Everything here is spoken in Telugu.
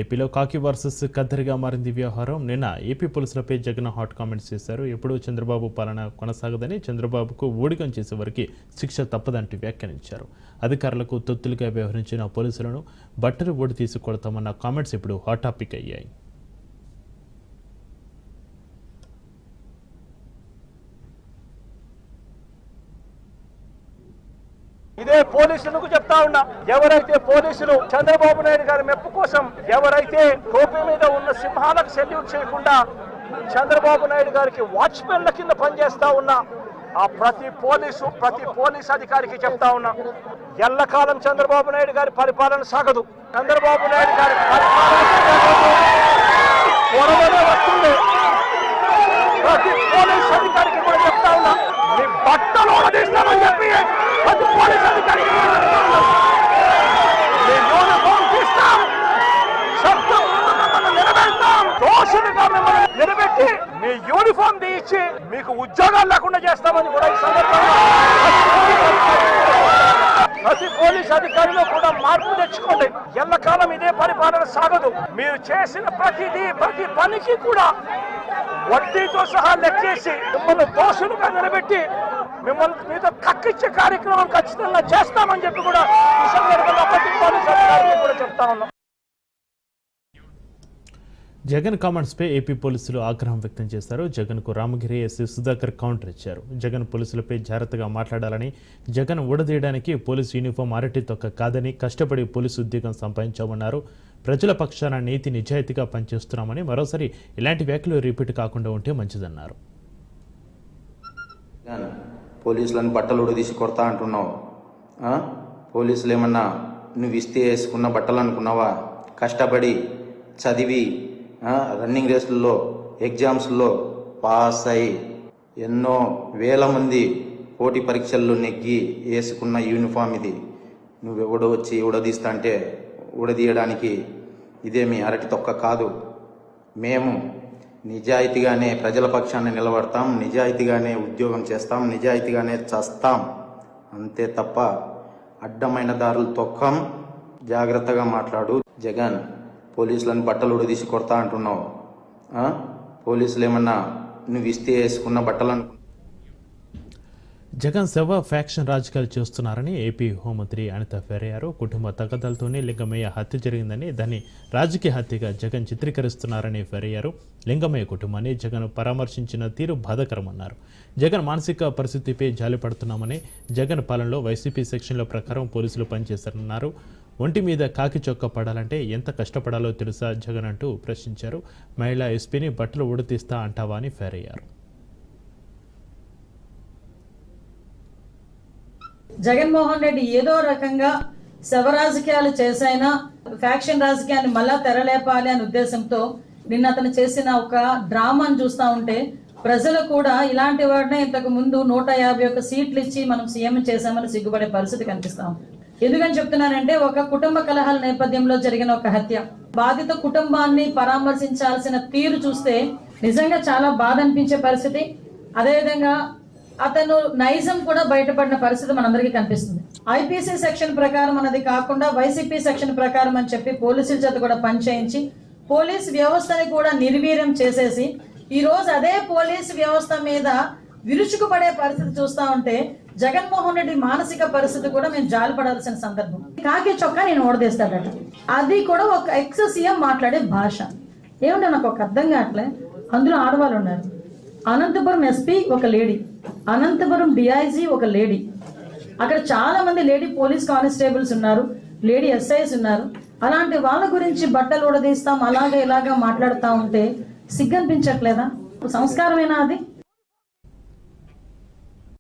ఏపీలో కాకి వర్సెస్ కద్దరిగా మారింది వ్యవహారం. నిన్న ఏపీ పోలీసులపై జగన్ హాట్ కామెంట్స్ చేశారు. ఎప్పుడూ చంద్రబాబు పాలన కొనసాగదని, చంద్రబాబుకు ఊడిగం చేసే వరకు శిక్ష తప్పదంటూ వ్యాఖ్యానించారు. అధికారులకు తొత్తులుగా వ్యవహరించిన పోలీసులను బట్టలు ఓడి తీసి కొడతామన్న కామెంట్స్ ఇప్పుడు హాట్ టాపిక్ అయ్యాయి. ఇదే పోలీసులకు చెప్తా ఉన్నా, ఎవరైతే పోలీసులు చంద్రబాబు నాయుడు గారి మెప్పు కోసం ఎవరైతే టోపీ మీద ఉన్న సింహాలకు సెల్యూట్ చేయకుండా చంద్రబాబు నాయుడు గారికి వాచ్మెన్ల కింద పనిచేస్తా ఉన్నా ఆ ప్రతి పోలీస్ అధికారికి చెప్తా ఉన్నా, ఎల్లకాలం చంద్రబాబు నాయుడు గారి పరిపాలన సాగదు. చంద్రబాబు నాయుడు గారి త్వరలోనే వస్తుంది. ప్రతి పోలీస్ అధికారికి కూడా చెప్తా ఉన్నా, మీ బట్టలు ఓడదీస్తామని చెప్పి ప్రతి పోలీస్ అధికారికి నిలబెట్టి మీ యూనిఫామ్ తీయించి మీకు ఉద్యోగాలు లేకుండా చేస్తామని కూడా ఈ సందర్భంగా ప్రతి పోలీస్ అధికారిలో కూడా మార్పు తెచ్చుకోండి. ఎల్లకాలం ఇదే పరిపాలన సాగదు. మీరు చేసిన ప్రతి పనికి కూడా వడ్డీతో సహా లెక్కేసి మిమ్మల్ని దోషులుగా నిలబెట్టి మిమ్మల్ని మీతో కక్కిచ్చే కార్యక్రమం ఖచ్చితంగా చేస్తామని చెప్పి కూడా ఈ సందర్భంగా ప్రతి పోలీస్ అధికారికి కూడా చెప్తా ఉన్నాం. జగన్ కామెంట్స్పై ఏపీ పోలీసులు ఆగ్రహం వ్యక్తం చేశారు. జగన్కు రామగిరి ఎస్సీ సుధాకర్ కౌంటర్ ఇచ్చారు. జగన్ పోలీసులపై జాగ్రత్తగా మాట్లాడాలని, జగన్ ఊడదీయడానికి పోలీసు యూనిఫామ్ అరటి తొక్క కాదని, కష్టపడి పోలీసు ఉద్యోగం సంపాదించామన్నారు. ప్రజల పక్షాన నీతి నిజాయితీగా పనిచేస్తున్నామని, మరోసారి ఇలాంటి వ్యాఖ్యలు రిపీట్ కాకుండా ఉంటే మంచిదన్నారు. పోలీసులను బట్టలు ఉడదీసి కొడతా అంటున్నావు. పోలీసులు ఏమన్నా నువ్వు ఇస్తే వేసుకున్న బట్టలు అనుకున్నావా? కష్టపడి చదివి రన్నింగ్ రేసుల్లో ఎగ్జామ్స్లో పాస్ అయి ఎన్నో వేల మంది పోటీ పరీక్షల్లో నెగ్గి వేసుకున్న యూనిఫామ్ ఇది. నువ్వెవడో వచ్చి ఉడదీస్తా అంటే ఉడదీయడానికి ఇదేమి అరటి తొక్క కాదు. మేము నిజాయితీగానే ప్రజల పక్షాన్ని నిలబడతాం, నిజాయితీగానే ఉద్యోగం చేస్తాం, నిజాయితీగానే చస్తాం, అంతే తప్ప అడ్డమైన దారులు తొక్కం. జాగ్రత్తగా మాట్లాడు. జగన్, పోలీసులను బట్టలు ఉడదీసి కొడతా అంటున్నావు. పోలీసులు ఏమన్నా నువ్వు ఇస్తే వేసుకున్న బట్టలు జగన్ శవ ఫ్యాక్షన్ రాజకీయాలు చేస్తున్నారని ఏపీ హోంమంత్రి అనిత ఫెరయ్యారు. కుటుంబ తగాదాలతోనే లింగమయ్య హత్య జరిగిందని, దాన్ని రాజకీయ హత్యగా జగన్ చిత్రీకరిస్తున్నారని ఫెరయ్యారు. లింగమయ్య కుటుంబాన్ని జగన్ పరామర్శించిన తీరు బాధాకరమన్నారు. జగన్ మానసిక పరిస్థితిపై జాలిపడుతున్నామని, జగన్ పాలనలో వైసీపీ సెక్షన్ల ప్రకారం పోలీసులు పనిచేశారన్నారు. ఒంటి మీద కాకి చొక్క పడాలంటే ఎంత కష్టపడాలో తెలుసా జగన్ అంటూ ప్రశ్నించారు. మహిళా ఎస్పీని బట్టలు ఉడతీస్తా అంటావా అని ఫెరయ్యారు. జగన్మోహన్ రెడ్డి ఏదో రకంగా శవ రాజకీయాలు చేసైనా ఫ్యాక్షన్ రాజకీయాన్ని మళ్ళా తెరలేపాలి అనే ఉద్దేశంతో నిన్న అతను చేసిన ఒక డ్రామాను చూస్తూ ఉంటే ప్రజలు కూడా ఇలాంటి వాడినే ఇంతకు ముందు 151 సీట్లు ఇచ్చి మనం సీఎం చేశామని సిగ్గుపడే పరిస్థితి కనిపిస్తాం. ఎందుకని చెప్తున్నానంటే, ఒక కుటుంబ కలహాల నేపథ్యంలో జరిగిన ఒక హత్య, బాధిత కుటుంబాన్ని పరామర్శించాల్సిన తీరు చూస్తే నిజంగా చాలా బాధ అనిపించే పరిస్థితి. అదేవిధంగా అతను నైజం కూడా బయటపడిన పరిస్థితి మనందరికీ కనిపిస్తుంది. ఐపీసీ సెక్షన్ ప్రకారం అన్నది కాకుండా వైసీపీ సెక్షన్ ప్రకారం అని చెప్పి పోలీసుల చేత కూడా పనిచేయించి పోలీస్ వ్యవస్థని కూడా నిర్వీర్యం చేసేసి ఈ రోజు అదే పోలీసు వ్యవస్థ మీద విరుచుకుపడే పరిస్థితి చూస్తా ఉంటే జగన్మోహన్ రెడ్డి మానసిక పరిస్థితి కూడా మేము జాలిపడాల్సిన సందర్భం. కాకి చొక్కా నేను ఓడదీస్తాడట, అది కూడా ఒక ఎక్స్ సీఎం మాట్లాడే భాష ఏమిటో నాకు ఒక అర్థం కావట్లే. అందులో ఆడవాళ్ళు ఉన్నారు. అనంతపురం ఎస్పీ ఒక లేడీ, అనంతపురం డిఐజీ ఒక లేడీ, అక్కడ చాలా మంది లేడీ పోలీస్ కానిస్టేబుల్స్ ఉన్నారు, లేడీ ఎస్ఐస్ ఉన్నారు. అలాంటి వాళ్ళ గురించి బట్టలు ఉడదీస్తాం అలాగే ఇలాగా మాట్లాడుతూ ఉంటే సిగ్గనిపించట్లేదా? సంస్కారమేనా అది?